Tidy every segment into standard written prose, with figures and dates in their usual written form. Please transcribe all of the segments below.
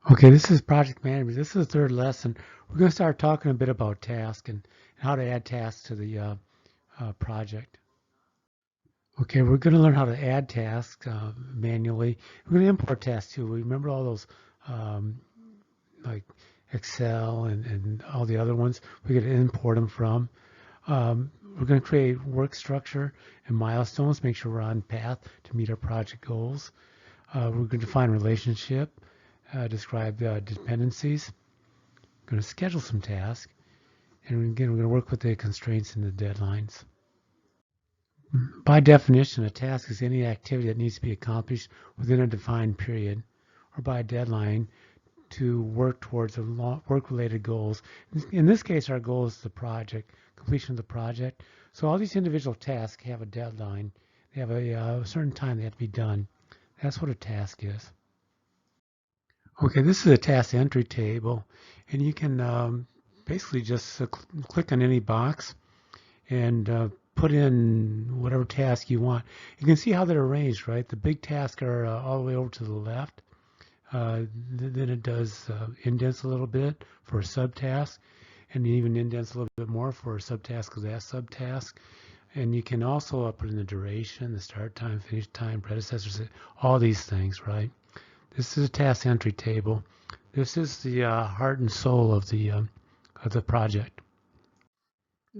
Okay, this is project management. This is the third lesson. We're going to start talking a bit about tasks and how to add tasks to the project. Okay, we're going to learn how to add tasks manually. We're going to import tasks too. Remember all those um, like Excel and all the other ones? We're going to import them from. We're going to create work structure and milestones, make sure we're on path to meet our project goals. We're going to define relationship, describe dependencies. We're going to schedule some tasks, and again, we're going to work with the constraints and the deadlines. By definition, a task is any activity that needs to be accomplished within a defined period or by a deadline to work towards work-related goals. In this case, our goal is the project, completion of the project. So all these individual tasks have a deadline. They have a certain time they have to be done. That's what a task is. Okay, this is a task entry table, and you can basically just click on any box and put in whatever task you want. You can see how they're arranged, right? The big tasks are all the way over to the left. Then it does indents a little bit for a subtask, and even indents a little bit more for a subtask of that subtask. And you can also put in the duration, the start time, finish time, predecessors, all these things, right? This is a task entry table. This is the heart and soul of the project.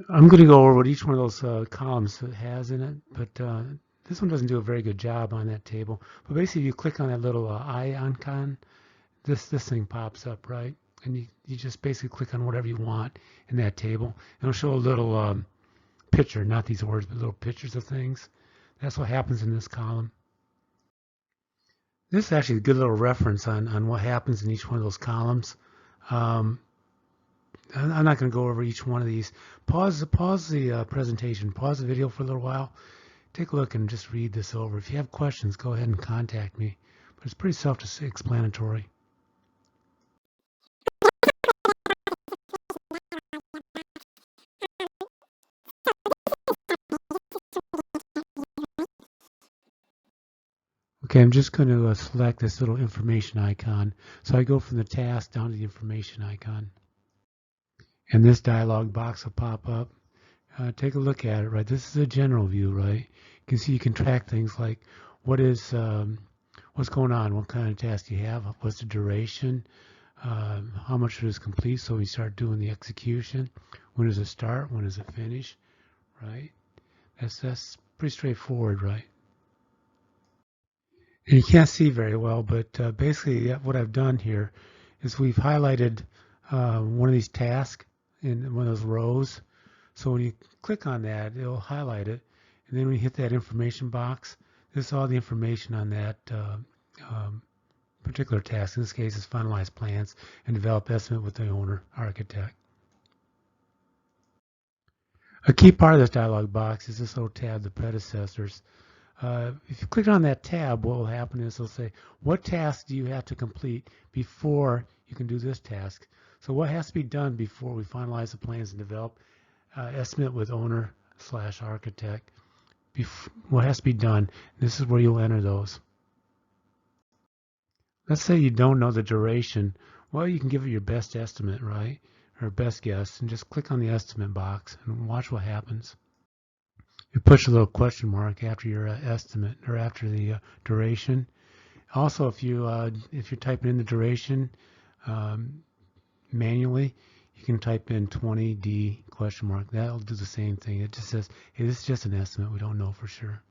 I'm going to go over what each one of those columns has in it, but this one doesn't do a very good job on that table. But basically, you click on that little eye icon, this thing pops up, right? And you just basically click on whatever you want in that table. It'll show a little picture, not these words, but little pictures of things. That's what happens in this column. This is actually a good little reference on what happens in each one of those columns. Um, I'm not going to go over each one of these. Pause the presentation. Pause the video for a little while. Take a look and just read this over. If you have questions, go ahead and contact me. But it's pretty self-explanatory. Okay, I'm just going to select this little information icon. So I go from the task down to the information icon. And this dialog box will pop up. Take a look at it, right? This is a general view, right? You can see you can track things like what's going on, what kind of task you have, what's the duration, how much it is complete, so we start doing the execution. When does it start? When does it finish? Right? That's pretty straightforward, right? And you can't see very well, but basically what I've done here is we've highlighted one of these tasks in one of those rows. So when you click on that, it'll highlight it. And then when you hit that information box, this is all the information on that particular task. In this case, is finalize plans and develop estimate with the owner architect. A key part of this dialog box is this little tab, the predecessors. If you click on that tab, what will happen is it'll say, what task do you have to complete before you can do this task? So what has to be done before we finalize the plans and develop estimate with owner / architect? What has to be done? This is where you'll enter those. Let's say you don't know the duration. Well, you can give it your best estimate, right? Or best guess, and just click on the estimate box and watch what happens. You push a little question mark after your estimate or after the duration. Also, if you're typing in the duration manually, you can type in 20D question mark. That'll do the same thing. It just says, hey, this is just an estimate. We don't know for sure.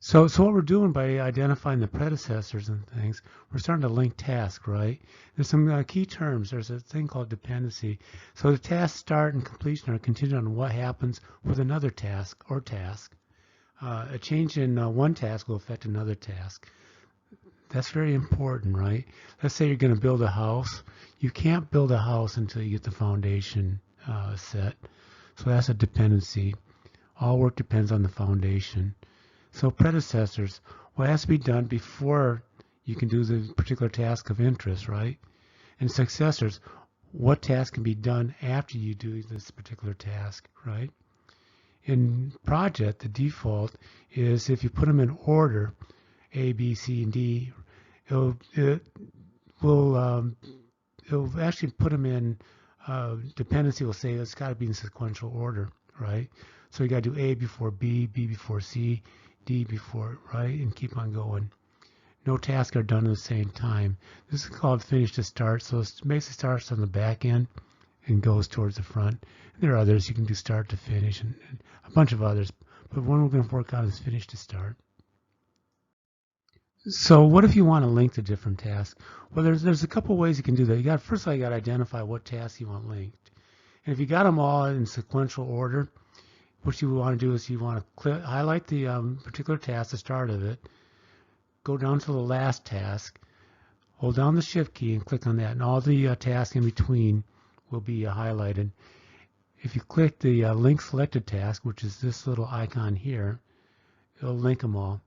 So what we're doing by identifying the predecessors and things, we're starting to link tasks, right? There's some key terms. There's a thing called dependency. So the task start and completion are contingent on what happens with another task or task. A change in one task will affect another task. That's very important, right? Let's say you're going to build a house. You can't build a house until you get the foundation set. So that's a dependency. All work depends on the foundation. So predecessors, what has to be done before you can do the particular task of interest, right? And successors, what task can be done after you do this particular task, right? In project, the default is if you put them in order, A, B, C, and D, will it'll actually put them in dependency. Will say it's got to be in sequential order, right? So you got to do A before B, B before C, D before, right, and keep on going. No tasks are done at the same time. This is called finish to start. So it basically starts on the back end and goes towards the front. And there are others you can do start to finish and a bunch of others. But one we're going to work on is finish to start. So what if you want to link to different tasks? Well, there's a couple ways you can do that. First of all, you got to identify what tasks you want linked. And if you got them all in sequential order, what you want to do is you want to highlight the particular task, the start of it, go down to the last task, hold down the shift key and click on that, and all the tasks in between will be highlighted. If you click the link selected task, which is this little icon here, it'll link them all.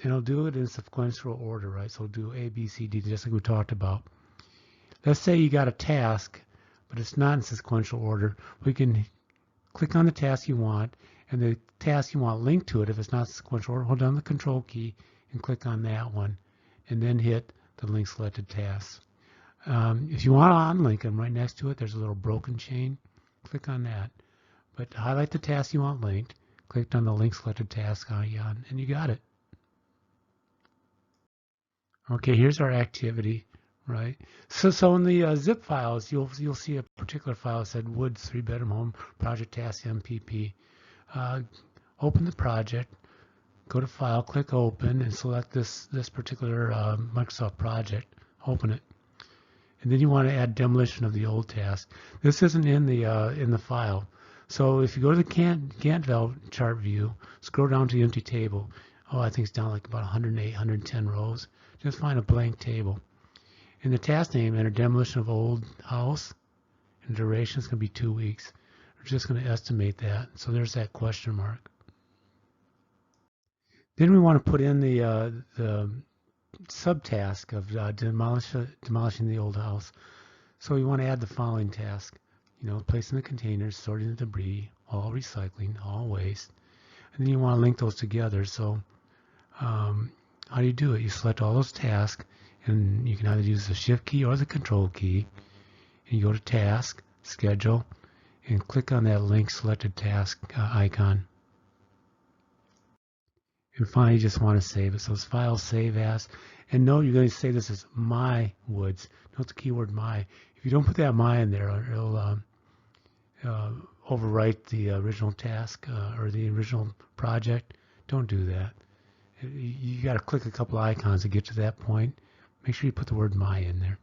And it'll do it in sequential order, right? So it'll do A, B, C, D, just like we talked about. Let's say you got a task, but it's not in sequential order. We can click on the task you want, and the task you want linked to it, if it's not sequential order, hold down the control key and click on that one, and then hit the link selected tasks. If you want to unlink them, right next to it, there's a little broken chain. Click on that. But highlight the task you want linked, click on the link selected task icon, and you got it. Okay, here's our activity, right? So in the zip files, you'll see a particular file that said Woods 3-bedroom home project task MPP. Open the project, go to File, click Open, and select this particular Microsoft project. Open it, and then you want to add demolition of the old task. This isn't in the file, so if you go to the Gantt chart view, scroll down to the empty table. Oh, I think it's down like about 108, 110 rows. Just find a blank table. In the task name, enter demolition of old house, and duration is going to be 2 weeks. We're just going to estimate that. So there's that question mark. Then we want to put in the subtask of demolishing the old house. So we want to add the following task. Placing the containers, sorting the debris, all recycling, all waste. And then you want to link those together. So how do you do it? You select all those tasks, and you can either use the shift key or the control key. And you go to task, schedule, and click on that link selected task icon. And finally, you just want to save it. So it's file save as. And note you're going to say this as my Woods. Note the keyword my. If you don't put that my in there, it'll overwrite the original task or the original project. Don't do that. You got to click a couple icons to get to that point. Make sure you put the word my in there.